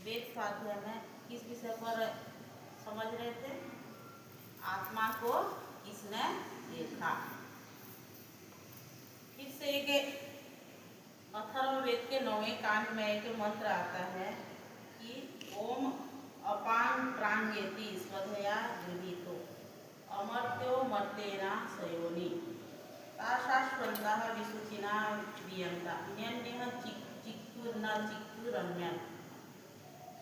वेद स्वाध्याय में किस विषय पर समझ रहे थे? आत्मा को किसने देखा। फिर से एक अथर्ववेद के 9वें कांड में एक मंत्र आता है कि ओम अपान प्राण्येति स्वधया गृहीतो अमर्त्यो मर्त्येना सयोनि ताशाश्वन्दाः विशुचिना वियन्ता न्यन्यः चिक्कुर्न चिक्कुरन्यः।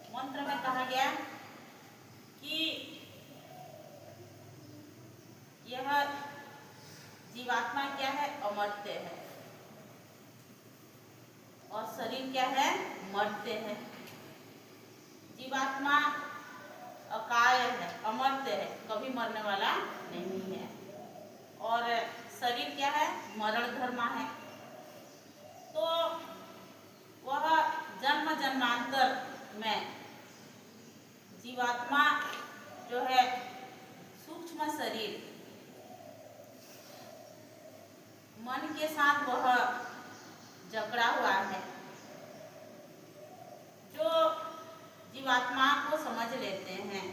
मंत्र में कहा गया कि यह जीवात्मा क्या है? अमर्त्य है। और शरीर क्या है? मर्त्य है। जीवात्मा अकाय है, अमर्त्य है, कभी मरने वाला नहीं है। और शरीर क्या है? मरण धर्मा है। तो वह जन्म जन्मांतर में जीवात्मा जो है सूक्ष्म शरीर मन के साथ वह जकड़ा हुआ है। जो जीवात्मा को समझ लेते हैं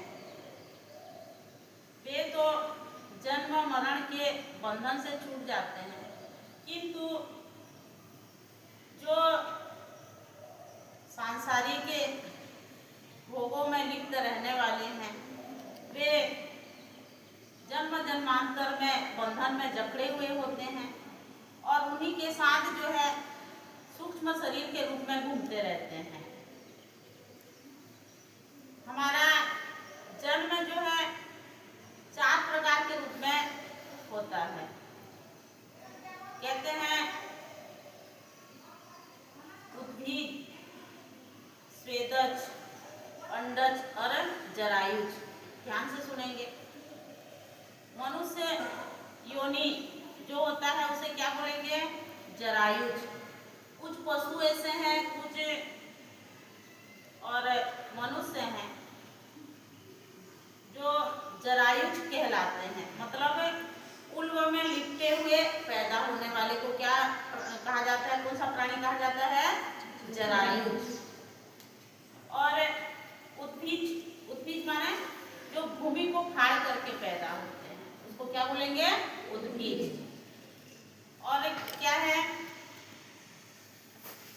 वे तो जन्म मरण के बंधन से छूट जाते हैं, किंतु जो सांसारिक भोगों में लिप्त रहने वाले हैं वे जन्म जन्मांतर में बंधन में जकड़े हुए होते हैं और उन्हीं के साथ जो है सूक्ष्म शरीर के रूप में घूमते रहते हैं। हमारा जन्म जो है 4 प्रकार के रूप में होता है। कहते हैं उद्भिद, स्वेदज, अंडज और जरायुज। ध्यान से सुनेंगे। मनुष्य योनि जो होता है उसे क्या बोलेंगे? जरायुज। कुछ पशु ऐसे हैं, कुछ और मनुष्य हैं जो जरायुज कहलाते हैं। मतलब उल्व में लिपटे हुए पैदा होने वाले को क्या कहा जाता है? कौन सा प्राणी कहा जाता है? जरायुज। और उद्भिज माने जो भूमि को फाड़ करके पैदा होते हैं उसको क्या बोलेंगे? उद्भिज। और क्या है?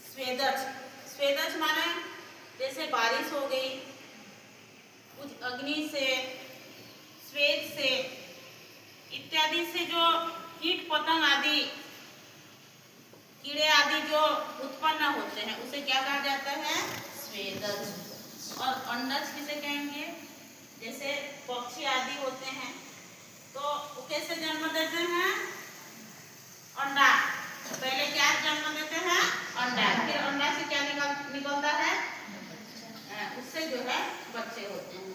स्वेदज। स्वेदज माने जैसे बारिश हो गई, कुछ अग्नि से, स्वेद से इत्यादि से जो कीट पतंग आदि, कीड़े आदि जो उत्पन्न होते हैं उसे क्या कहा जाता है? स्वेदज। और अंडज किसे कहेंगे? जैसे पक्षी आदि होते हैं तो वो कैसे जन्म देते हैं? अंडा। पहले क्या जन्म देते हैं? अंडा। फिर अंडा से क्या निकलता है? उससे जो है बच्चे होते हैं।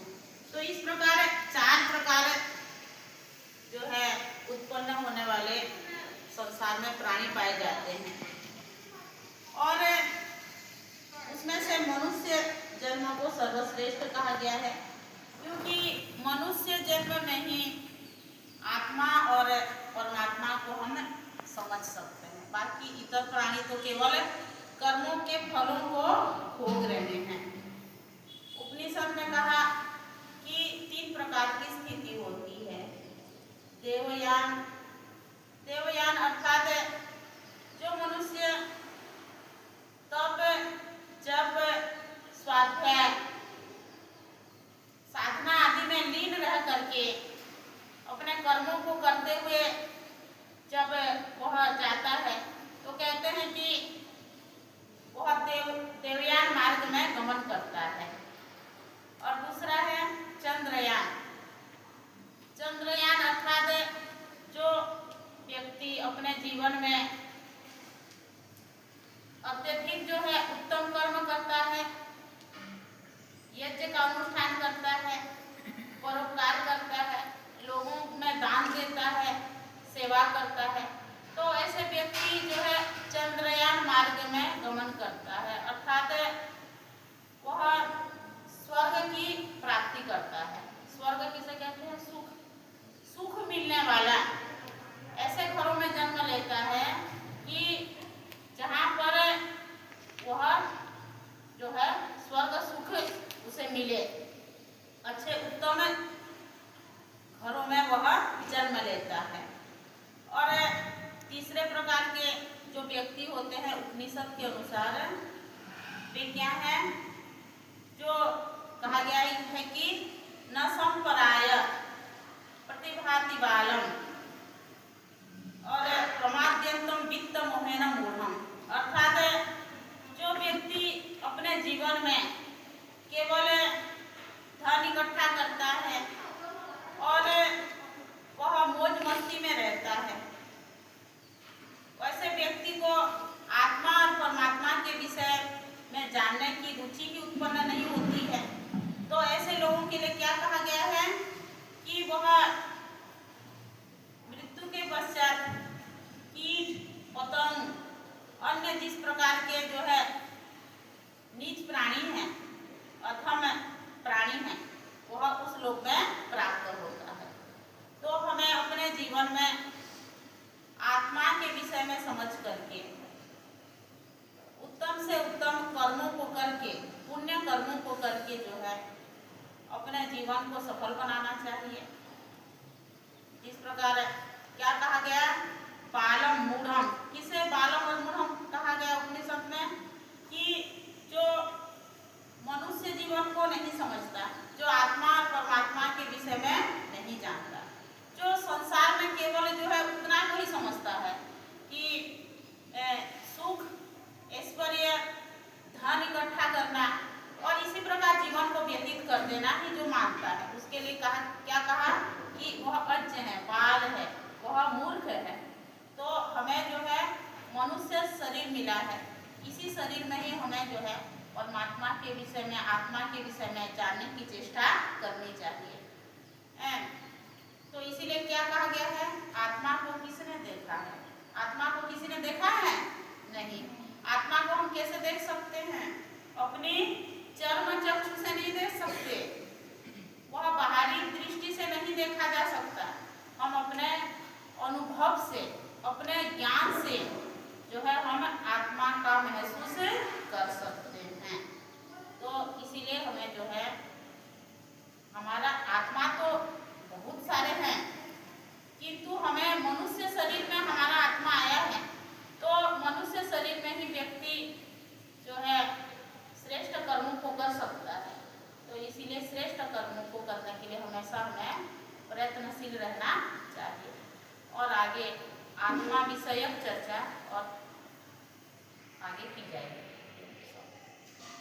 तो इस प्रकार 4 प्रकार जो है उत्पन्न होने वाले संसार में प्राणी पाए जाते हैं। और उसमें से मनुष्य जन्म को सर्वश्रेष्ठ कहा गया है, क्योंकि मनुष्य जन्म में ही आत्मा और परमात्मा को हम समझ सकते हैं। बाकी इतर प्राणी तो केवल कर्मों के फलों को भोग रहे हैं। उपनिषद में कहा कि 3 प्रकार की स्थिति होती है। देवयान। देवयान अर्थात जो मनुष्य तब जब स्वाध्याय साधना आदि में लीन रह करके अपने कर्मों को करते हुए जब वह जाता है तो कहते हैं कि वह देवयान मार्ग में गमन करता है। और दूसरा है चंद्रयान। चंद्रयान अर्थात जो व्यक्ति अपने जीवन में अत्यधिक जो है उत्तम कर्म करता है, यज्ञ का अनुष्ठान करता है, परोपकार करता है, लोगों में दान देता है, सेवा करता है, तो ऐसे व्यक्ति जो है चंद्रयान मार्ग में गमन करता है। अर्थात वह स्वर्ग की प्राप्ति करता है। स्वर्ग किसे कहते हैं? सुख। सुख मिलने वाला ऐसे घरों में जन्म लेता है कि जहाँ पर वह जो है स्वर्ग सुख श्लोक में प्राप्त होता है। तो हमें अपने जीवन में आत्मा के विषय में समझ करके उत्तम से उत्तम कर्मों को करके, पुण्य कर्मों को करके जो है अपने जीवन को सफल बनाना चाहिए। इस प्रकार क्या कहा गया, बालम मूढ़म, किसे बालम और मूढ़म कहा गया उपनिषद में, कि जो मनुष्य जीवन को नहीं समझता, जो आत्मा और परमात्मा के विषय में नहीं जानता, जो संसार में केवल जो है उतना को ही समझता है कि सुख, ऐश्वर्य, धन इकट्ठा करना और इसी प्रकार जीवन को व्यतीत कर देना ही जो मानता है, उसके लिए कहा, क्या कहा कि वह अज्ञ है, बाल है, वह मूर्ख है। तो हमें जो है मनुष्य शरीर मिला है, इसी शरीर में ही हमें जो है परमात्मा के विषय में, आत्मा के विषय में जानने की चेष्टा करनी चाहिए। तो इसीलिए क्या कहा गया है, आत्मा को किसने देखा है? आत्मा को किसी ने देखा है? नहीं। आत्मा को हम कैसे देख सकते हैं? अपनी चर्म चक्षु से नहीं देख सकते, वह बाहरी दृष्टि से नहीं देखा जा सकता। हम अपने अनुभव से, अपने ज्ञान से जो है हम आत्मा का महसूस कर सकते हैं। तो इसीलिए हमें जो है, हमारा आत्मा तो बहुत सारे हैं, किंतु हमें मनुष्य शरीर में हमारा आत्मा आया है, तो मनुष्य शरीर में ही व्यक्ति जो है श्रेष्ठ कर्मों को कर सकता है। तो इसीलिए श्रेष्ठ कर्मों को करने के लिए हमेशा हमें प्रयत्नशील रहना चाहिए। और आगे आत्मा विषयक चर्चा और आगे की जाएगी।